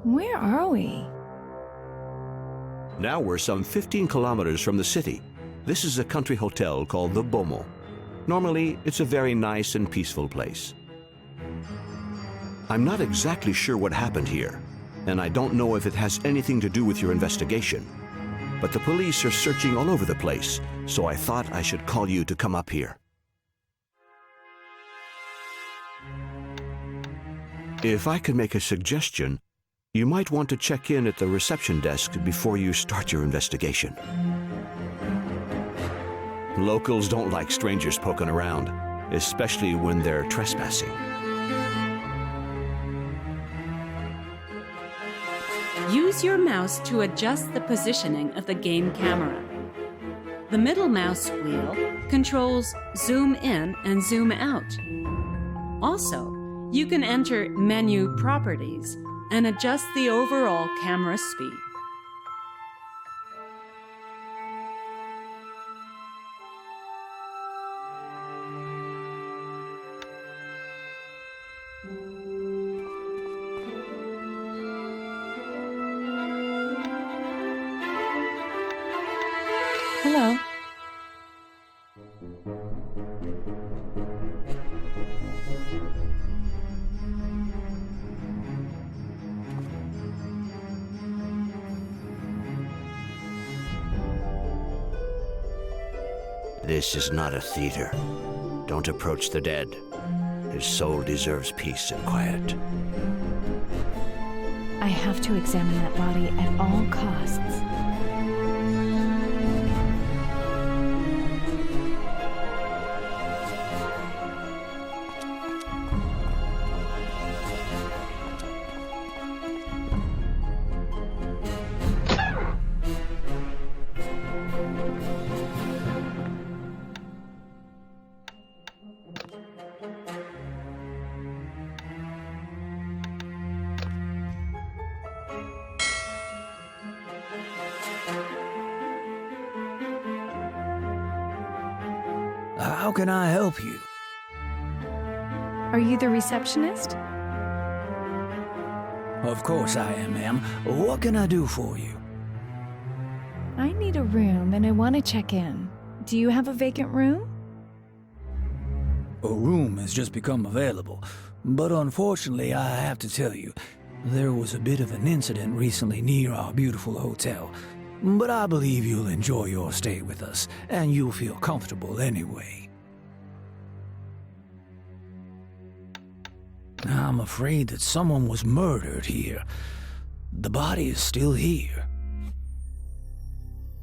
Where are we? Now we're some 15 kilometers from the city. This is a country hotel called the Beaumont. Normally, it's a very nice and peaceful place. I'm not exactly sure what happened here, and I don't know if it has anything to do with your investigation. But the police are searching all over the place, so I thought I should call you to come up here. If I could make a suggestion, you might want to check in at the reception desk before you start your investigation. Locals don't like strangers poking around, especially when they're trespassing. Use your mouse to adjust the positioning of the game camera. The middle mouse wheel controls zoom in and zoom out. Also, you can enter menu properties and adjust the overall camera speed. Hello. This is not a theater. Don't approach the dead. His soul deserves peace and quiet. I have to examine that body at all costs. How can I help you? Are you the receptionist? Of course I am, ma'am. What can I do for you? I need a room and I want to check in. Do you have a vacant room? A room has just become available, but unfortunately I have to tell you, there was a bit of an incident recently near our beautiful hotel. But I believe you'll enjoy your stay with us, and you'll feel comfortable anyway. I'm afraid that someone was murdered here. The body is still here.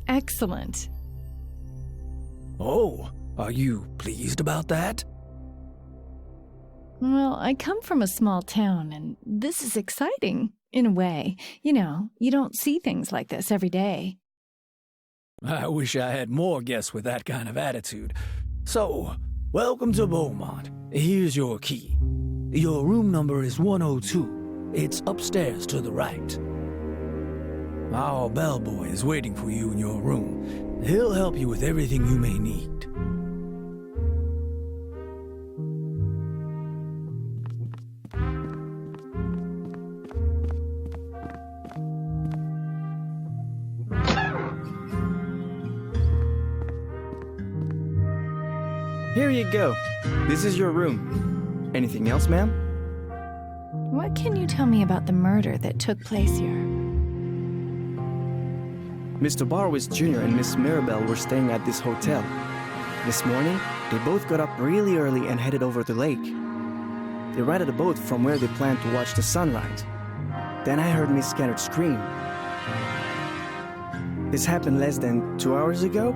Excellent. Oh, are you pleased about that? Well, I come from a small town, and this is exciting, in a way. You know, you don't see things like this every day. I wish I had more guests with that kind of attitude. So, welcome to Beaumont. Here's your key. Your room number is 102. It's upstairs to the right. Our bellboy is waiting for you in your room. He'll help you with everything you may need. Here you go. This is your room. Anything else, ma'am? What can you tell me about the murder that took place here? Mr. Barwitz Jr. and Miss Mirabelle were staying at this hotel. This morning, they both got up really early and headed over the lake. They rented a boat from where they planned to watch the sunrise. Then I heard Miss Kennard scream. This happened less than 2 hours ago.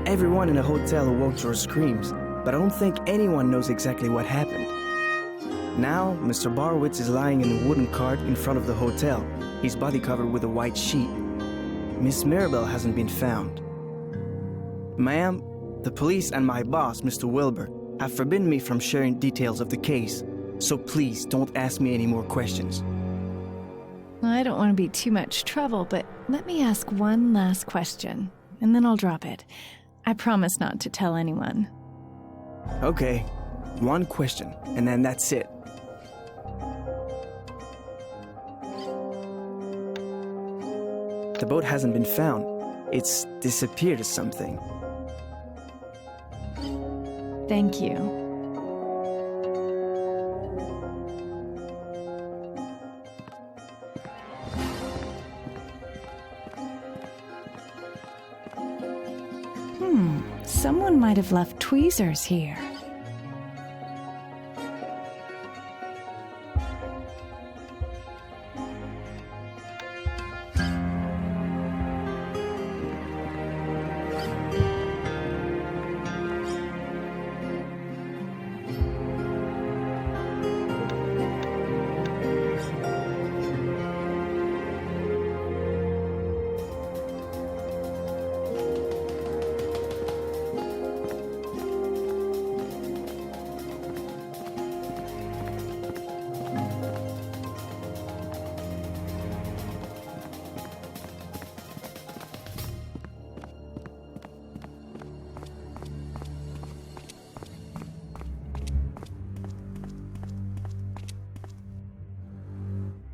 Everyone in the hotel awoke to her screams, but I don't think anyone knows exactly what happened. Now, Mr. Barwitz is lying in a wooden cart in front of the hotel, his body covered with a white sheet. Miss Mirabelle hasn't been found. Ma'am, the police and my boss, Mr. Wilbur, have forbidden me from sharing details of the case, so please don't ask me any more questions. I don't want to be too much trouble, but let me ask one last question, and then I'll drop it. I promise not to tell anyone. Okay, one question, and then that's it. boat hasn't been found. It's disappeared or something. Thank you. Someone might have left tweezers here.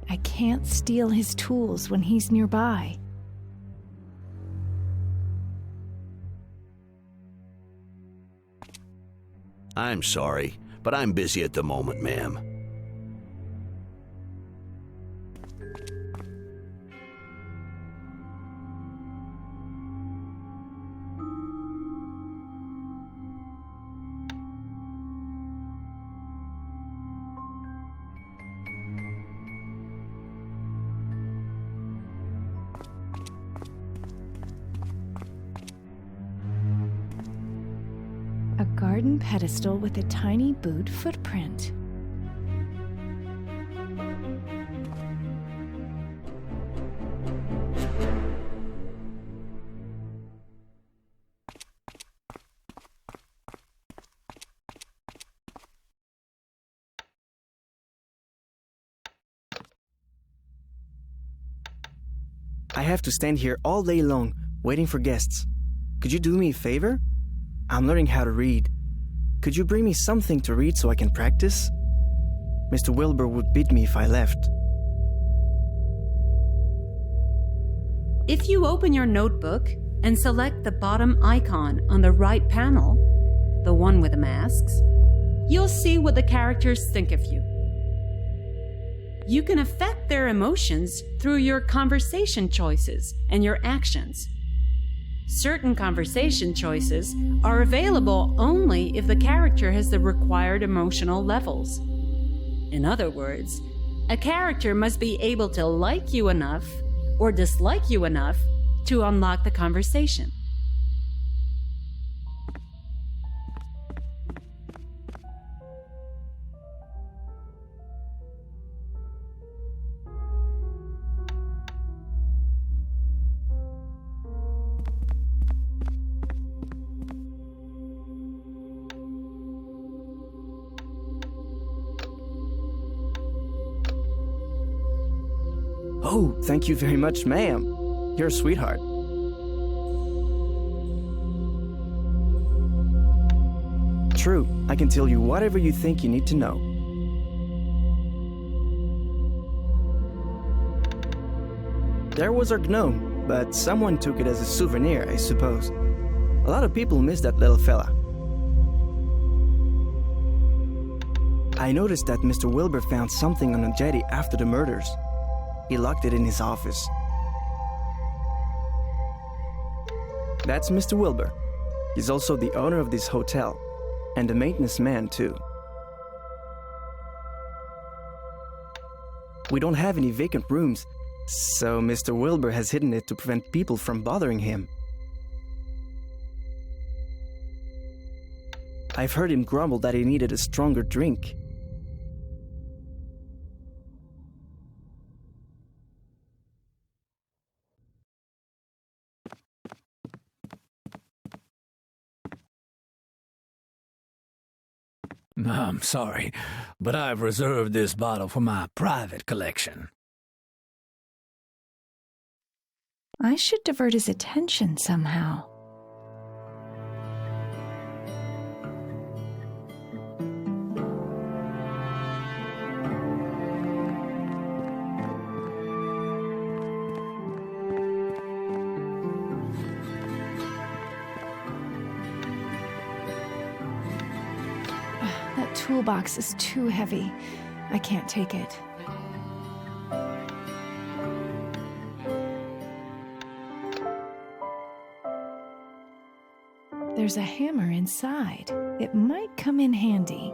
I can't steal his tools when he's nearby. I'm sorry, but I'm busy at the moment, ma'am. A garden pedestal with a tiny boot footprint. I have to stand here all day long, waiting for guests. Could you do me a favor? I'm learning how to read. Could you bring me something to read so I can practice? Mr. Wilbur would beat me if I left. If you open your notebook and select the bottom icon on the right panel, the one with the masks, you'll see what the characters think of you. You can affect their emotions through your conversation choices and your actions. Certain conversation choices are available only if the character has the required emotional levels. In other words, a character must be able to like you enough or dislike you enough to unlock the conversation. Oh, thank you very much, ma'am. You're a sweetheart. True, I can tell you whatever you think you need to know. There was our gnome, but someone took it as a souvenir, I suppose. A lot of people miss that little fella. I noticed that Mr. Wilbur found something on a jetty after the murders. He locked it in his office. That's Mr. Wilbur. He's also the owner of this hotel, and the maintenance man, too. We don't have any vacant rooms, so Mr. Wilbur has hidden it to prevent people from bothering him. I've heard him grumble that he needed a stronger drink. I'm sorry, but I've reserved this bottle for my private collection. I should divert his attention somehow. toolbox is too heavy. I can't take it. There's a hammer inside. It might come in handy.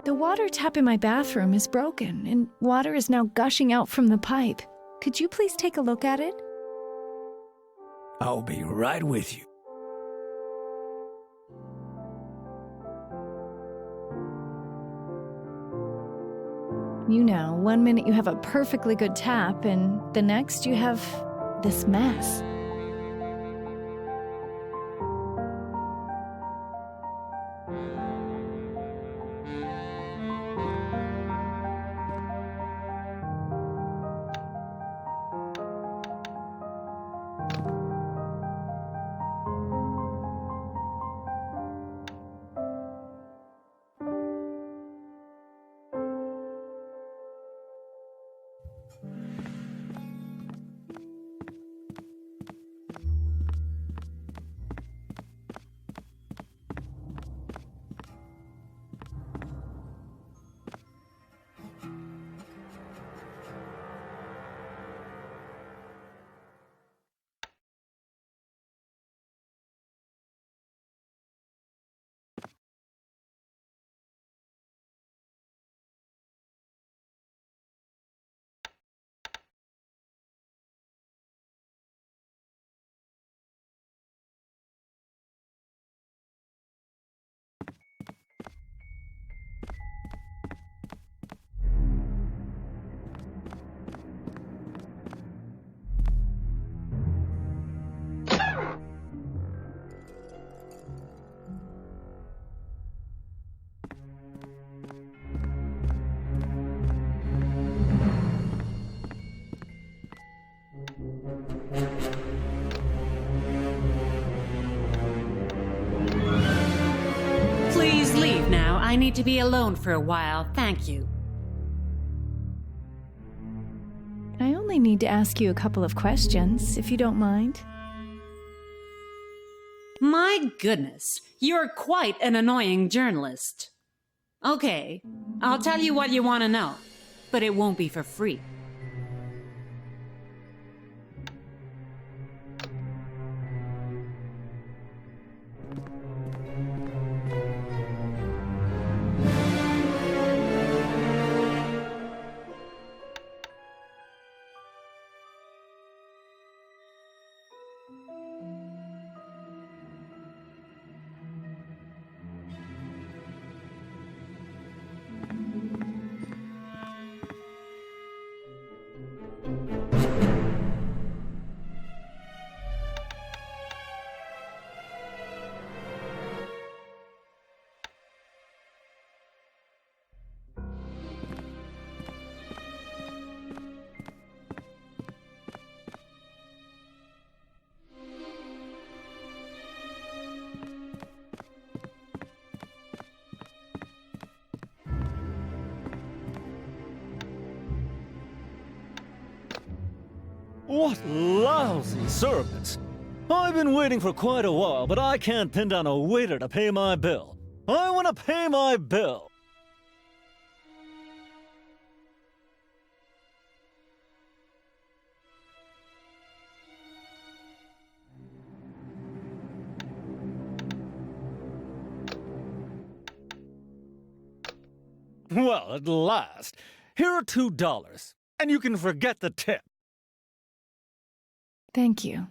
The water tap in my bathroom is broken, and water is now gushing out from the pipe. Could you please take a look at it? I'll be right with you. You know, one minute you have a perfectly good tap, and the next you have this mess. Please leave now. I need to be alone for a while. Thank you. I only need to ask you a couple of questions, if you don't mind. My goodness, you're quite an annoying journalist. Okay, I'll tell you what you want to know, but it won't be for free. What lousy servants! I've been waiting for quite a while, but I can't pin down a waiter to pay my bill. I want to pay my bill. Well, at last. Here are $2, and you can forget the tip. Thank you.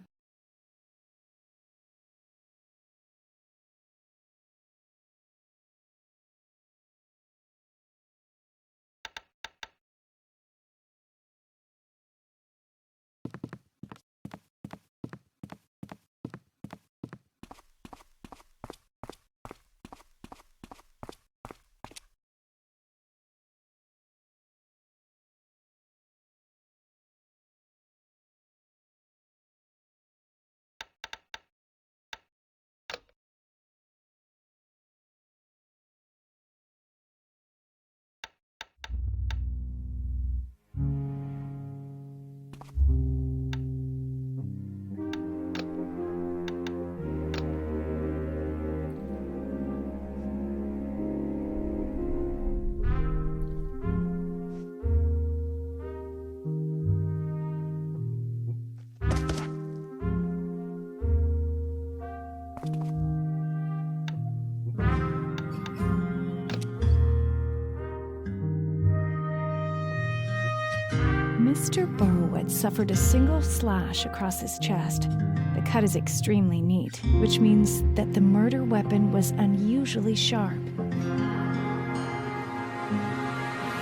Mr. Borowitz suffered a single slash across his chest. The cut is extremely neat, which means that the murder weapon was unusually sharp.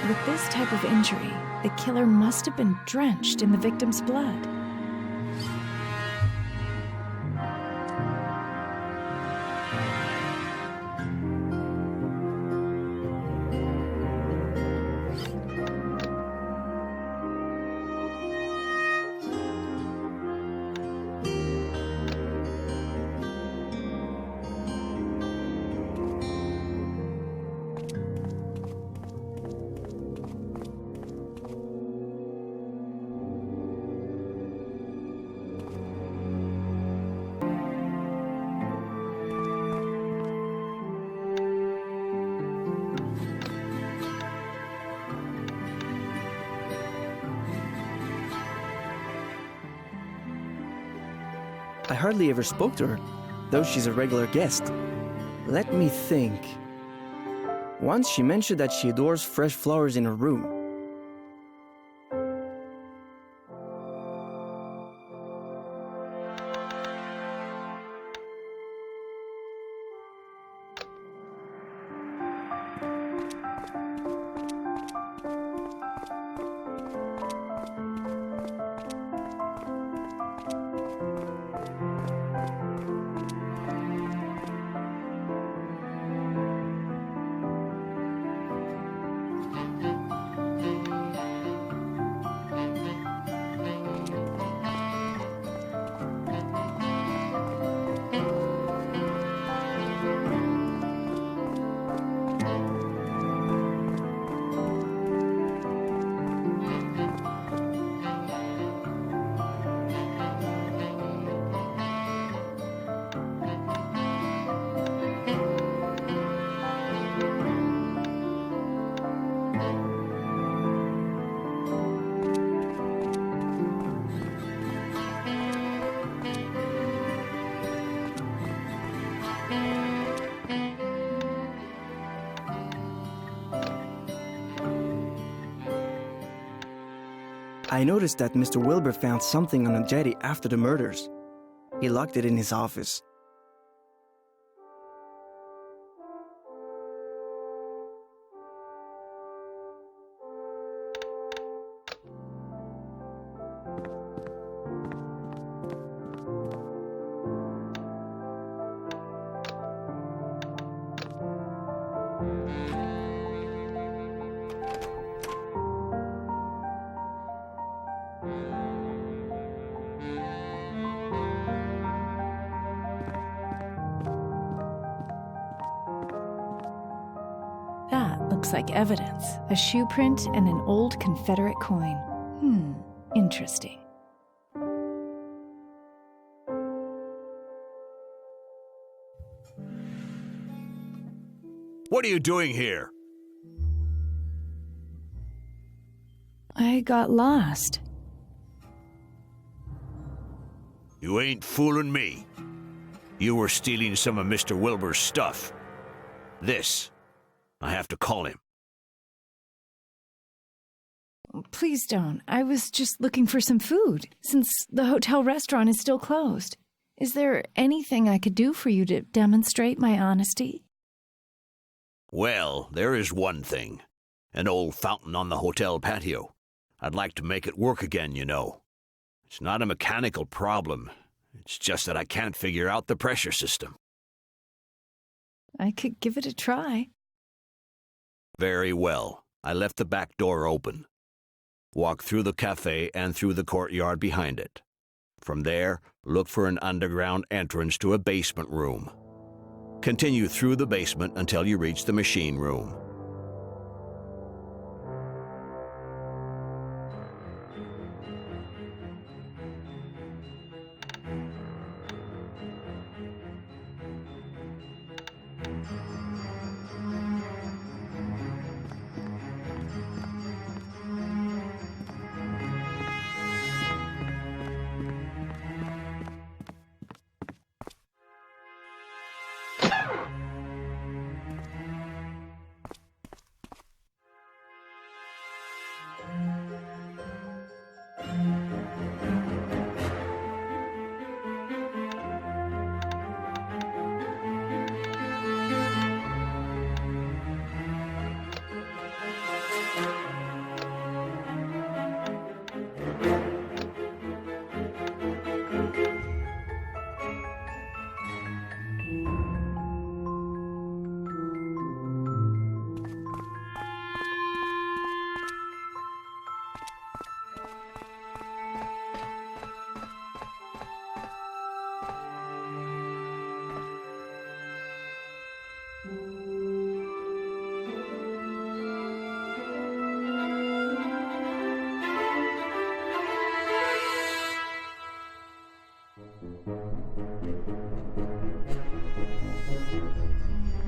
With this type of injury, the killer must have been drenched in the victim's blood. I hardly ever spoke to her, though she's a regular guest. Let me think. Once she mentioned that she adores fresh flowers in her room. I noticed that Mr. Wilbur found something on a jetty after the murders. He locked it in his office. That looks like evidence. A shoe print and an old Confederate coin. Interesting. What are you doing here? I got lost. You ain't fooling me. You were stealing some of Mr. Wilbur's stuff. This. I have to call him. Please don't. I was just looking for some food, since the hotel restaurant is still closed. Is there anything I could do for you to demonstrate my honesty? Well, there is one thing. An old fountain on the hotel patio. I'd like to make it work again, you know. It's not a mechanical problem. It's just that I can't figure out the pressure system. I could give it a try. Very well. I left the back door open. Walk through the cafe and through the courtyard behind it. From there, look for an underground entrance to a basement room. Continue through the basement until you reach the machine room.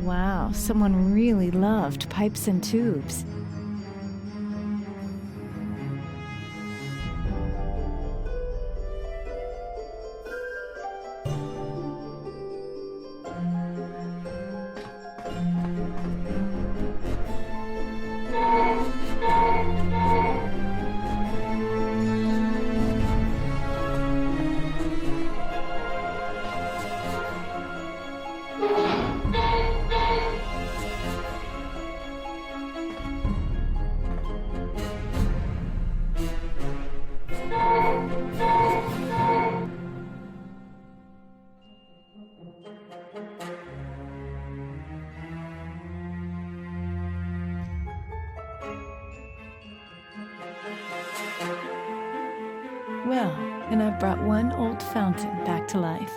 Wow, someone really loved pipes and tubes. Well, and I've brought one old fountain back to life.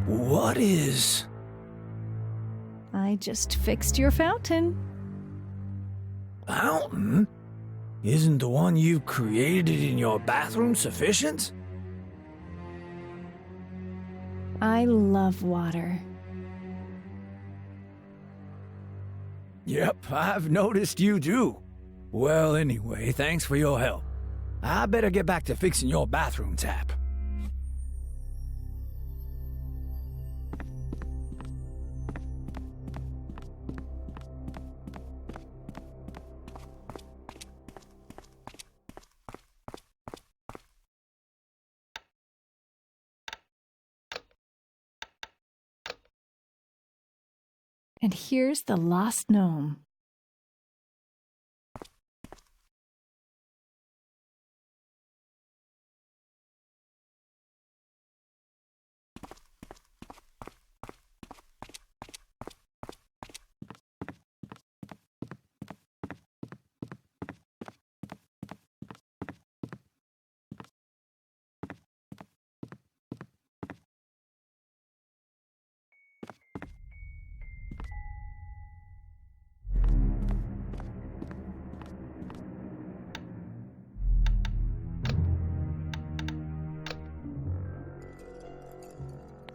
What is... I just fixed your fountain. Fountain? Isn't the one you've created in your bathroom sufficient? I love water. Yep, I've noticed you do. Well, anyway, thanks for your help. I better get back to fixing your bathroom tap. And here's the lost gnome.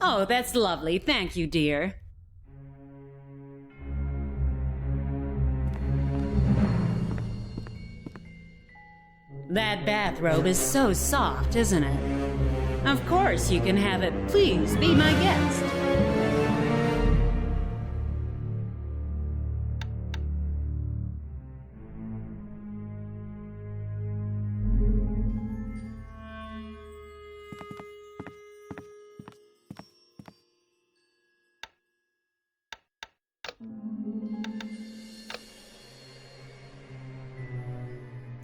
Oh, that's lovely. Thank you, dear. That bathrobe is so soft, isn't it? Of course you can have it. Please be my guest.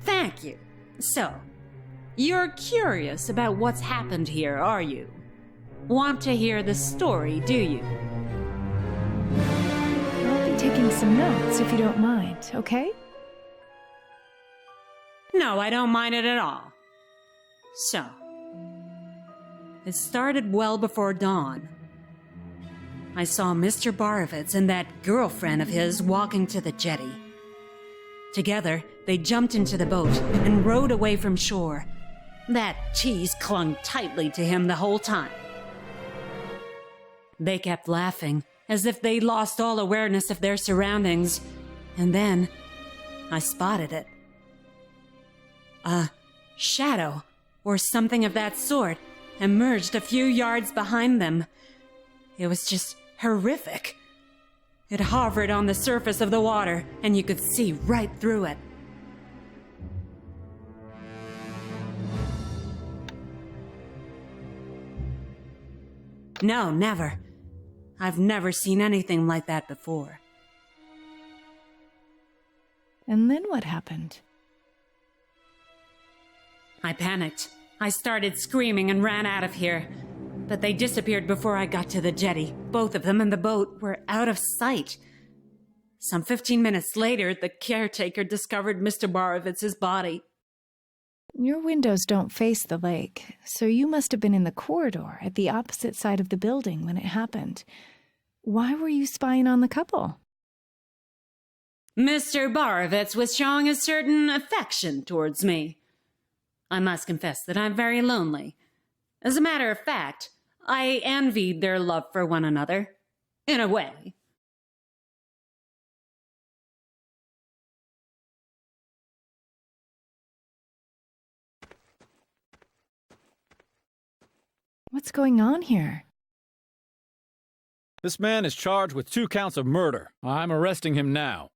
Thank you. So, you're curious about what's happened here, are you? Want to hear the story, do you? I'll be taking some notes if you don't mind, okay? No, I don't mind it at all. So, it started well before dawn. I saw Mr. Borovitz and that girlfriend of his walking to the jetty. Together, they jumped into the boat and rowed away from shore. That cheese clung tightly to him the whole time. They kept laughing, as if they'd lost all awareness of their surroundings. And then, I spotted it. A shadow, or something of that sort, emerged a few yards behind them. It was just horrific. It hovered on the surface of the water, and you could see right through it. No, never. I've never seen anything like that before. And then what happened? I panicked. I started screaming and ran out of here. But they disappeared before I got to the jetty. Both of them and the boat were out of sight. Some 15 minutes later, the caretaker discovered Mr. Borowitz's body. Your windows don't face the lake, so you must have been in the corridor at the opposite side of the building when it happened. Why were you spying on the couple? Mr. Borovitz was showing a certain affection towards me. I must confess that I'm very lonely. As a matter of fact, I envied their love for one another, in a way. What's going on here? This man is charged with 2 counts of murder. I'm arresting him now.